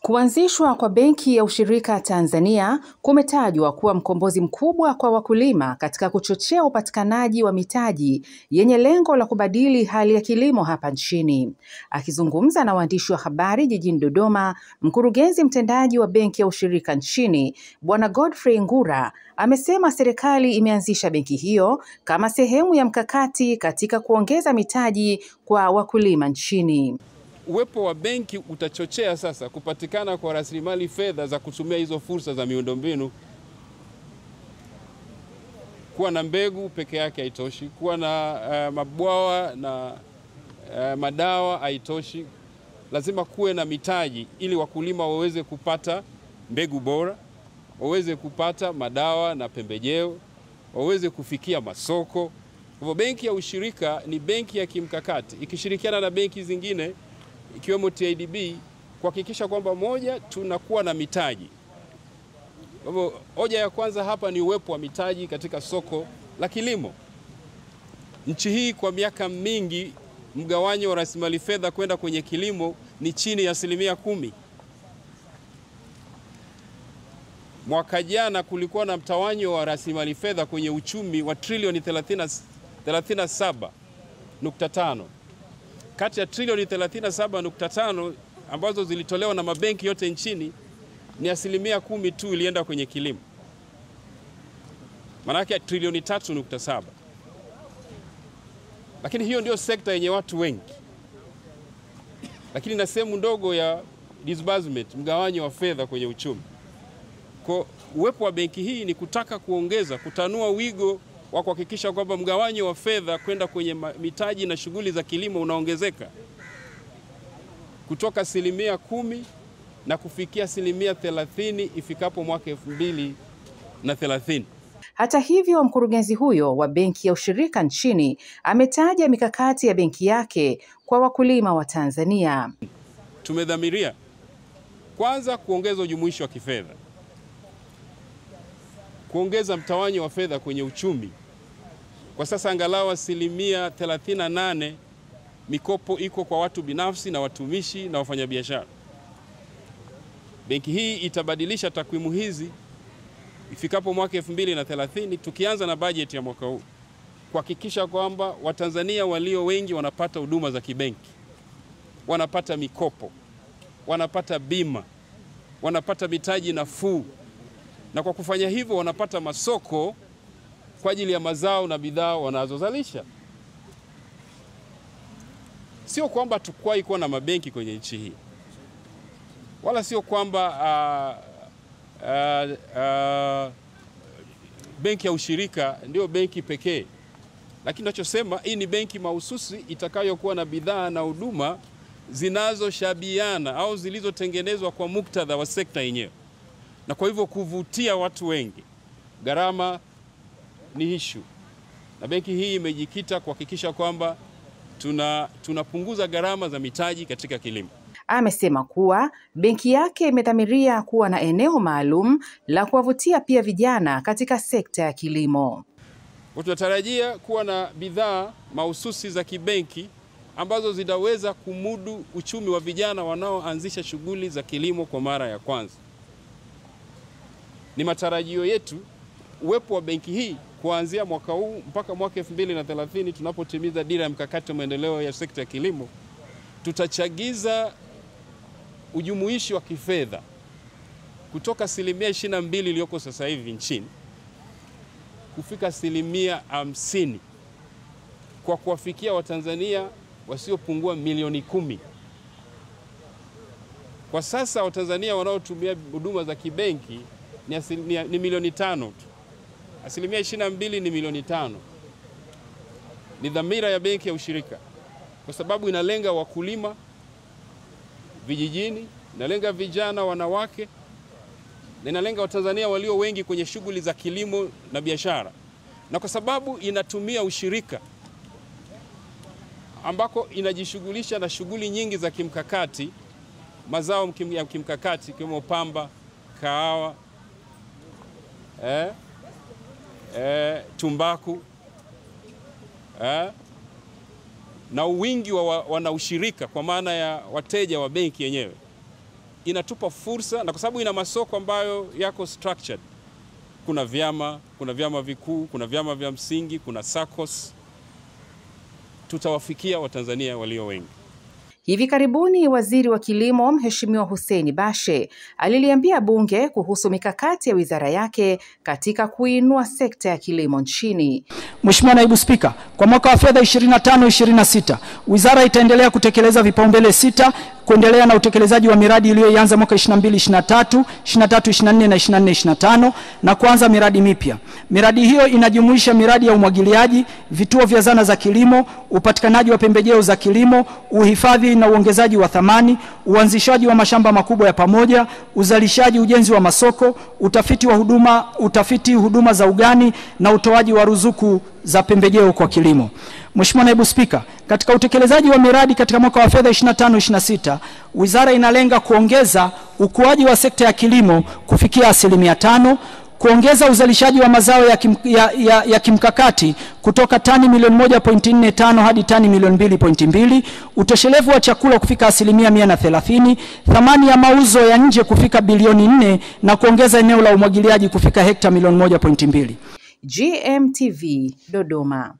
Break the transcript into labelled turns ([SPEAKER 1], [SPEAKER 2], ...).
[SPEAKER 1] Kuanzishwa kwa Benki ya Ushirika Tanzania kumetajwa kuwa mkombozi mkubwa kwa wakulima katika kuchochea upatikanaji wa mitaji yenye lengo la kubadili hali ya kilimo hapa nchini. Akizungumza na waandishi wa habari jijini Dodoma, mkurugenzi mtendaji wa Benki ya Ushirika nchini, Bwana Godfrey Ngura, amesema serikali imeanzisha benki hiyo kama sehemu ya mkakati katika kuongeza mitaji kwa wakulima nchini.
[SPEAKER 2] Uwepo wa benki utachochea sasa kupatikana kwa rasilimali fedha za kutumia hizo fursa za miundombinu. Kuwa na mbegu peke yake haitoshi, kuwa na mabwawa na madawa haitoshi. Lazima kuwe na mitaji ili wakulima waweze kupata mbegu bora, waweze kupata madawa na pembejeo, waweze kufikia masoko. Kwa hivyo benki ya ushirika ni benki ya kimkakati ikishirikiana na benki zingine ikiwemo TADB kuhakikisha kwamba moja, tunakuwa na mitaji. Kwa hivyo hoja ya kwanza hapa ni uwepo wa mitaji katika soko la kilimo. Nchi hii kwa miaka mingi mgawanyo wa rasilimali fedha kwenda kwenye kilimo ni chini ya 10%. Mwaka jana kulikuwa na mtawanyo wa rasilimali fedha kwenye uchumi wa trilioni 37.5. Kati ya trilioni 37.5 ambazo zilitolewa na mabenki yote nchini ni 10% tu ilienda kwenye kilimo. Maanake trilioni 3.7. Lakini hiyo ndio sekta yenye watu wengi. Lakini na sehemu ndogo ya disbursement, mgawanyo wa fedha kwenye uchumi. Kwa uwepo wa benki hii ni kutaka kutanua wigo wa kuhakikisha kwamba mgawanyo wa fedha kwenda kwenye mitaji na shughuli za kilimo unaongezeka kutoka 10% na kufikia 30% ifikapo mwaka 2030.
[SPEAKER 1] Hata hivyo, mkurugenzi huyo wa Benki ya Ushirika nchini ametaja mikakati ya benki yake kwa wakulima wa Tanzania.
[SPEAKER 2] Tumedhamiria kwanza kuongeza ujumuishi wa kifedha, kuongeza mtawanyo wa fedha kwenye uchumi. Kwa sasa angalau 38% mikopo iko kwa watu binafsi na watumishi na wafanyabiashara. Benki hii itabadilisha takwimu hizi ifikapo mwaka 2030, tukianza na bajeti ya mwaka huu, kuhakikisha kwamba Watanzania walio wengi wanapata huduma za kibenki, wanapata mikopo, wanapata bima, wanapata mitaji nafuu, na kwa kufanya hivyo wanapata masoko kwa ajili ya mazao na bidhaa wanazozalisha. Sio kwamba tukwai kuwa na mabenki kwenye nchi hii, wala sio kwamba benki ya ushirika ndio benki pekee. Lakini nachosema hii ni benki mahususi itakayokuwa na bidhaa na huduma zinazoshabiana au zilizotengenezwa kwa muktadha wa sekta yenyewe, na kwa hivyo kuvutia watu wengi. Gharama ni issue, na benki hii imejikita kuhakikisha kwamba tunapunguza gharama za mitaji katika kilimo.
[SPEAKER 1] Amesema kuwa benki yake imedhamiria kuwa na eneo maalum la kuwavutia pia vijana katika sekta ya kilimo.
[SPEAKER 2] Tunatarajia kuwa na bidhaa mahususi za kibenki ambazo zitaweza kumudu uchumi wa vijana wanaoanzisha shughuli za kilimo kwa mara ya kwanza. Ni matarajio yetu uwepo wa benki hii kuanzia mwaka huu mpaka mwaka 2030 tunapotimiza dira ya mkakati wa maendeleo ya sekta ya kilimo, tutachagiza ujumuishi wa kifedha kutoka 22% iliyoko sasa hivi nchini kufika 50% kwa kuwafikia Watanzania wasiopungua milioni 10. Kwa sasa Watanzania wanaotumia huduma za kibenki ni milioni 5 tu. 22% ni milioni 5. Ni dhamira ya benki ya ushirika kwa sababu inalenga wakulima vijijini, inalenga vijana, wanawake, na inalenga Watanzania walio wengi kwenye shughuli za kilimo na biashara. Na kwa sababu inatumia ushirika ambako inajishughulisha na shughuli nyingi za kimkakati, mazao ya kimkakati kama pamba, kahawa, tumbaku, na wingi wa wanaushirika kwa maana ya wateja wa benki yenyewe. inatupa fursa, na kwa sababu ina masoko ambayo yako structured, kuna vyama vikuu, kuna vyama vya msingi, kuna SACCOS, tutawafikia Watanzania walio wengi.
[SPEAKER 1] Hivi karibuni Waziri wa Kilimo Mheshimiwa Hussein Bashe aliliambia bunge kuhusu mikakati ya wizara yake katika kuinua sekta ya kilimo nchini.
[SPEAKER 3] Mheshimiwa Naibu Spika, kwa mwaka wa fedha 25-26, wizara itaendelea kutekeleza vipaumbele 6 kuendelea na utekelezaji wa miradi iliyoanza mwaka 22-23, 23-24 na 24-25 na kuanza miradi mipya. Miradi hiyo inajumuisha miradi ya umwagiliaji, vituo vya zana za kilimo, upatikanaji wa pembejeo za kilimo, uhifadhi na uongezaji wa thamani, uanzishaji wa mashamba makubwa ya pamoja, uzalishaji, ujenzi wa masoko, utafiti huduma za ugani na utoaji wa ruzuku za pembejeo kwa kilimo. Mheshimiwa Naibu Spika, katika utekelezaji wa miradi katika mwaka wa fedha 25-26, wizara inalenga kuongeza ukuaji wa sekta ya kilimo kufikia 5%, kuongeza uzalishaji wa mazao ya kimkakati kutoka tani milioni 1.45 hadi tani milioni 2.2, utoshelevu wa chakula kufika 130%, thamani ya mauzo ya nje kufika bilioni 4 na kuongeza eneo la umwagiliaji kufika hekta milioni 1.2.
[SPEAKER 1] GMTV, Dodoma.